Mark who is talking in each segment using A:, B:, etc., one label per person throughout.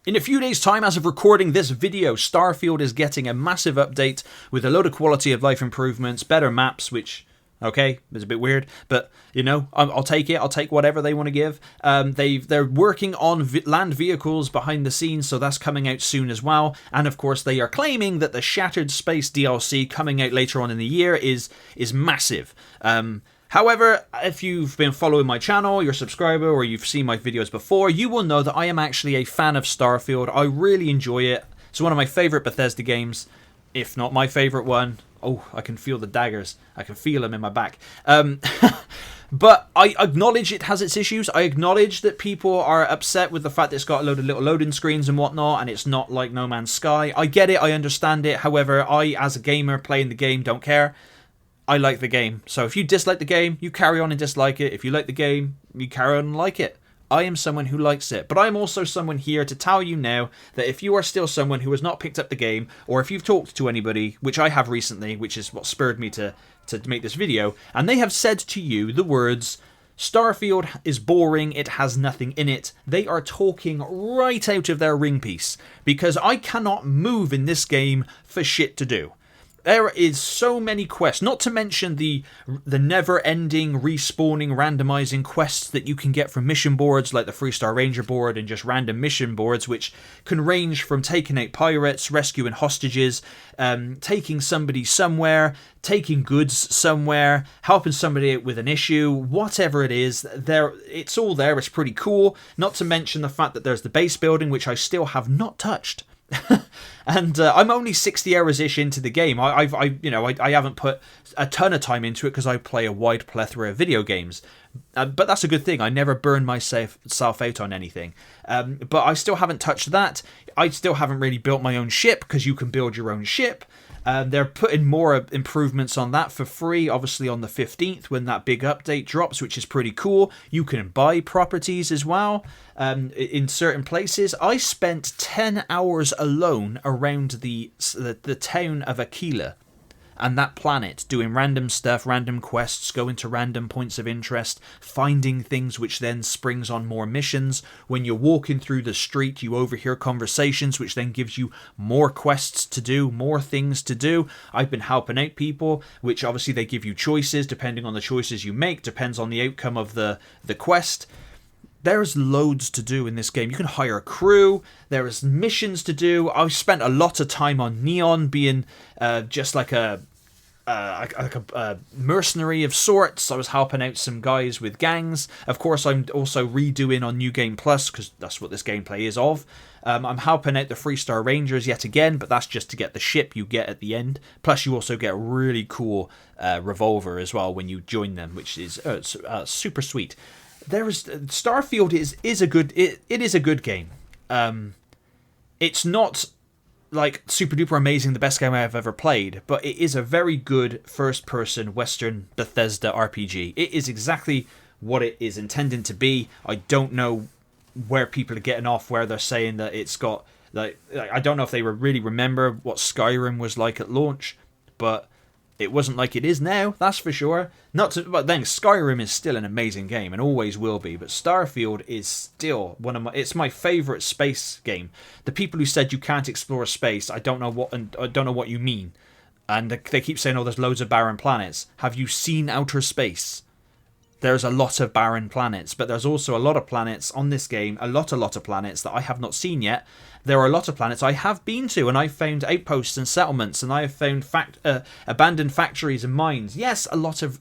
A: In a few days' time, as of recording this video, Starfield is getting a massive update with a load of quality of life improvements, better maps, which, okay, is a bit weird, but, you know, I'll take it. I'll take whatever they want to give. They're working on land vehicles behind the scenes, so that's coming out soon as well. And, of course, they are claiming that the Shattered Space DLC coming out later on in the year is massive. However, if you've been following my channel, you're a subscriber, or you've seen my videos before, you will know that I am actually a fan of Starfield. I really enjoy it. It's one of my favourite Bethesda games, if not my favourite one. Oh, I can feel the daggers. I can feel them in my back. But I acknowledge it has its issues. I acknowledge that people are upset with the fact that it's got a load of little loading screens and whatnot, and it's not like No Man's Sky. I get it, I understand it. However, I, as a gamer playing the game, don't care. I like the game. So if you dislike the game, you carry on and dislike it. If you like the game, you carry on and like it. I am someone who likes it. But I am also someone here to tell you now that if you are still someone who has not picked up the game, or if you've talked to anybody, which I have recently, which is what spurred me to make this video, and they have said to you the words, Starfield is boring, it has nothing in it, they are talking right out of their ring piece. Because I cannot move in this game for shit to do. There is so many quests, not to mention the never-ending, respawning, randomizing quests that you can get from mission boards like the 3-Star Ranger board and just random mission boards, which can range from taking out pirates, rescuing hostages, taking somebody somewhere, taking goods somewhere, helping somebody out with an issue, whatever it is. It's all there. It's pretty cool. Not to mention the fact that there's the base building, which I still have not touched. And I'm only 60 hours-ish into the game. I haven't put a ton of time into it because I play a wide plethora of video games. But that's a good thing. I never burn myself out on anything. But I still haven't touched that. I still haven't really built my own ship because you can build your own ship. They're putting more improvements on that for free, obviously on the 15th when that big update drops, which is pretty cool. You can buy properties as well in certain places. I spent 10 hours alone around the town of Aquila and that planet, doing random stuff, random quests, going to random points of interest, finding things which then springs on more missions. When you're walking through the street, you overhear conversations, which then gives you more quests to do, more things to do. I've been helping out people, which obviously they give you choices. Depending on the choices you make, depends on the outcome of the quest. There's loads to do in this game. You can hire a crew. There's missions to do. I've spent a lot of time on Neon, being just like a mercenary of sorts. I was helping out some guys with gangs. Of course, I'm also redoing on New Game Plus because that's what this gameplay is of. I'm helping out the 3-Star Rangers yet again, but that's just to get the ship you get at the end. Plus, you also get a really cool revolver as well when you join them, which is super sweet. Starfield is a good. It is a good game. It's not like super duper amazing, the best game I've ever played, but it is a very good first-person Western Bethesda RPG. It is exactly what it is intended to be. I don't know where people are getting off, where they're saying that it's got I don't know if they really remember what Skyrim was like at launch, but it wasn't like it is now, that's for sure. But then Skyrim is still an amazing game and always will be. But Starfield is still it's my favorite space game. The people who said you can't explore space, I don't know what you mean. And they keep saying, oh, there's loads of barren planets. Have you seen outer space? There's a lot of barren planets, but there's also a lot of planets on this game, a lot of planets that I have not seen yet. There are a lot of planets I have been to, and I've found outposts and settlements, and I have found abandoned factories and mines. Yes, a lot of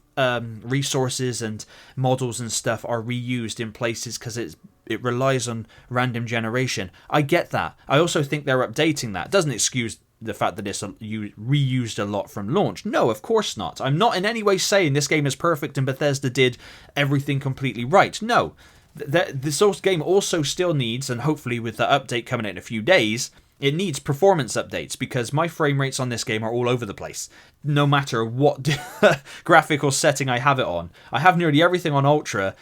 A: resources and models and stuff are reused in places because it relies on random generation. I get that. I also think they're updating that. It doesn't excuse the fact that it's reused a lot from launch. No, of course not. I'm not in any way saying this game is perfect and Bethesda did everything completely right. No. This game also still needs, and hopefully with the update coming out in a few days, it needs performance updates because my frame rates on this game are all over the place. No matter what graphical setting I have it on. I have nearly everything on Ultra,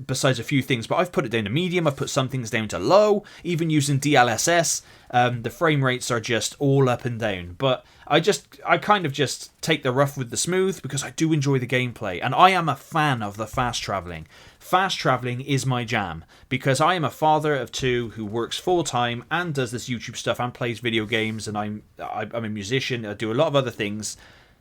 A: besides a few things, but I've put it down to medium, I've put some things down to low, even using DLSS. The frame rates are just all up and down. But I kind of just take the rough with the smooth because I do enjoy the gameplay. And I am a fan of the fast traveling. fast traveling is my jam, because I am a father of two who works full-time and does this YouTube stuff and plays video games, and I'm a musician. I do a lot of other things,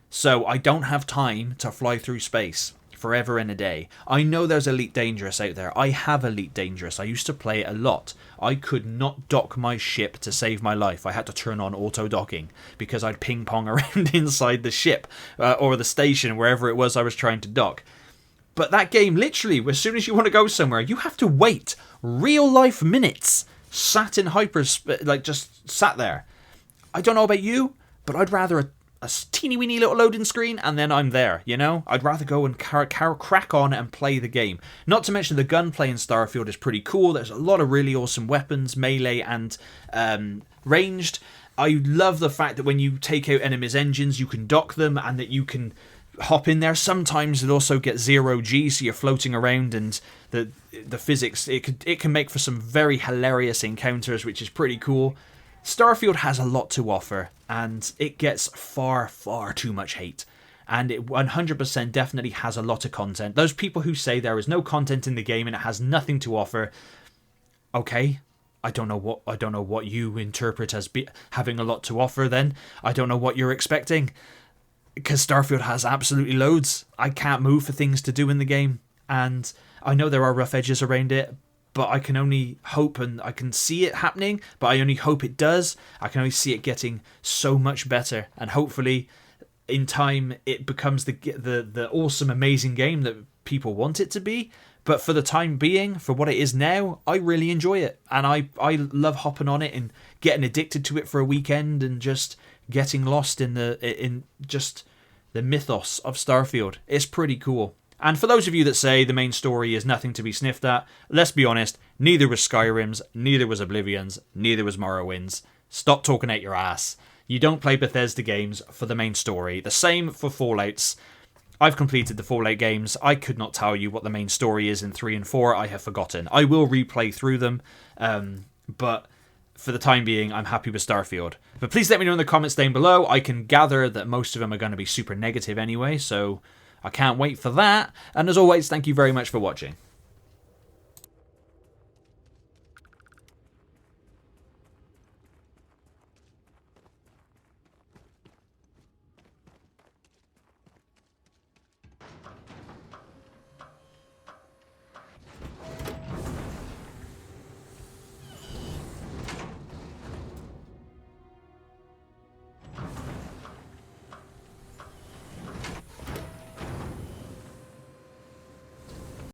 A: so I don't have time to fly through space forever and a day. I know there's Elite Dangerous out there. I have Elite Dangerous. I used to play it a lot. I could not dock my ship to save my life. I had to turn on auto docking because I'd ping pong around inside the ship or the station, wherever it was I was trying to dock. But that game, literally, as soon as you want to go somewhere, you have to wait real life minutes sat in like just sat there. I don't know about you, but I'd rather a teeny weeny little loading screen and then I'm there, you know? I'd rather go and crack on and play the game. Not to mention the gunplay in Starfield is pretty cool. There's a lot of really awesome weapons, melee and ranged. I love the fact that when you take out enemies' engines, you can dock them and that you can hop in there. Sometimes it also gets 0G, so you're floating around, and the physics, it can make for some very hilarious encounters, which is pretty cool. Starfield has a lot to offer, and it gets far, far too much hate. And it 100% definitely has a lot of content. Those people who say there is no content in the game and it has nothing to offer, okay, I don't know what you interpret as having a lot to offer then. I don't know what you're expecting, because Starfield has absolutely loads. I can't move for things to do in the game, and I know there are rough edges around it, but I can only hope, and I can see it happening, but I only hope it does. I can only see it getting so much better, and hopefully in time it becomes the awesome, amazing game that people want it to be. But for the time being, for what it is now, I really enjoy it, and I love hopping on it and getting addicted to it for a weekend and just getting lost in just the mythos of Starfield. It's pretty cool. And for those of you that say the main story is nothing to be sniffed at, let's be honest, neither was Skyrim's, neither was Oblivion's, neither was Morrowind's. Stop talking out your ass. You don't play Bethesda games for the main story. The same for Fallout's. I've completed the Fallout games. I could not tell you what the main story is in 3 and 4. I have forgotten. I will replay through them, but for the time being, I'm happy with Starfield. But please let me know in the comments down below. I can gather that most of them are going to be super negative anyway, so I can't wait for that. And as always, thank you very much for watching.